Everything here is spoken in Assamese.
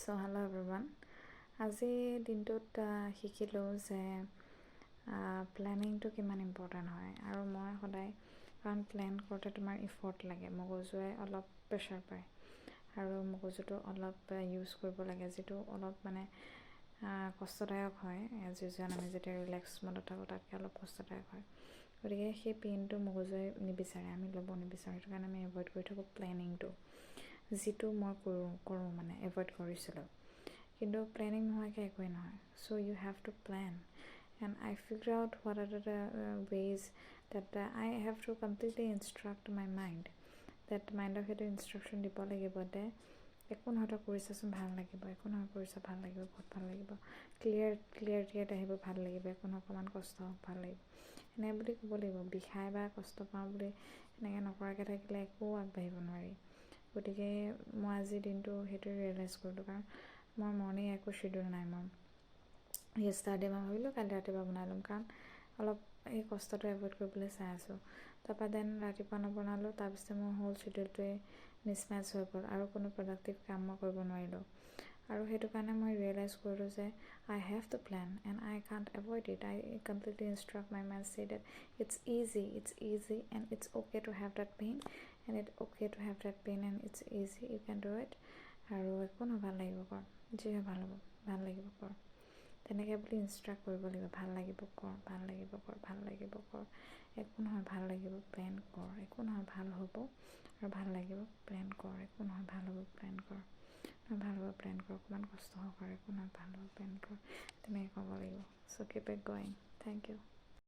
So hello everyone. আজি দিনটোত শিকিলোঁ যে প্লেনিংটো কিমান ইম্পৰ্টেণ্ট হয় আৰু মই সদায় কাৰণ প্লেন কৰোঁতে তোমাৰ ইফৰ্ট লাগে, মগজুৱে অলপ প্ৰেছাৰ পায় আৰু মগজুটো অলপ ইউজ কৰিব লাগে, যিটো অলপ মানে কষ্টদায়ক হয়। এজ ইউজুৱেল আমি যেতিয়া ৰিলেক্স মডত থাকোঁ তাতকৈ অলপ কষ্টদায়ক হয়, গতিকে সেই পেইনটো মগজুৱে নিবিচাৰে, আমি ল'ব নিবিচাৰোঁ। সেইটো কাৰণে আমি এভইড কৰি থাকোঁ প্লেনিংটো, যিটো মই কৰোঁ মানে এভইড কৰিছিলোঁ। কিন্তু প্লেনিং নোহোৱাকৈ একোৱেই নহয়। So' you have to plan and I figure out what are the ways that I have to completely instruct my mind, that মাইণ্ডক সেইটো ইনষ্ট্ৰাকশ্যন দিব লাগিব যে একো নহয় তই কৰিছাচোন ভাল লাগিব, একো নহয় কৰিছা ভাল লাগিব, বহুত ভাল লাগিব, ক্লিয়াৰিটি এটা আহিব, ভাল লাগিব, একো নহয় অকণমান কষ্ট হওক ভাল লাগিব, এনেকৈ বুলি ক'ব লাগিব। বিষাই বা কষ্ট পাওঁ বুলি এনেকৈ নকৰাকৈ থাকিলে একো আগবাঢ়িব নোৱাৰি। গতিকে মই আজিৰ দিনটো সেইটোৱে ৰিয়েলাইজ কৰিলোঁ, কাৰণ মই মৰ্ণিং একো শ্বেডিউল নাই। মই য়েষ্টাৰডে মই ভাবিলোঁ কালি ৰাতিপুৱা বনাই ল'ম, কাৰণ অলপ এই কষ্টটো এভইড কৰিবলৈ চাই আছোঁ। তাৰপৰা দেন ৰাতিপুৱা নবনালোঁ, তাৰপিছতে মোৰ হোল শ্বেডিউলটোৱে মিছমেচ হৈ গ'ল আৰু কোনো প্ৰডাক্টিভ কাম মই কৰিব নোৱাৰিলোঁ। আৰু সেইটো কাৰণে মই ৰিয়েলাইজ কৰিলোঁ যে I have to plan and I can't avoid it. I completely instruct my mind, say that it's easy and it's okay to have that pain and it's easy, you can do it. আৰু একো নহয় ভাল লাগিব কৰ, যি হয় ভাল হ'ব, ভাল লাগিব কৰ, তেনেকৈ বুলি ইনষ্ট্ৰাক্ট কৰিব লাগিব। ভাল লাগিব কৰ, ভাল লাগিব কৰ, ভাল লাগিব কৰ, একো নহয় ভাল লাগিব, প্লেন কৰ, একো নহয় ভাল হ'ব আৰু ভাল লাগিব, প্লেন কৰ, একো নহয় ভাল হ'ব, প্লেন কৰ, ভাল হ'ব প্লেন কৰ, অকণমান কষ্ট হওক আৰু একো নহয় ভাল হ'ব প্লেন কৰ, তেনেকৈ ক'ব লাগিব। So' keep it going. Thank U.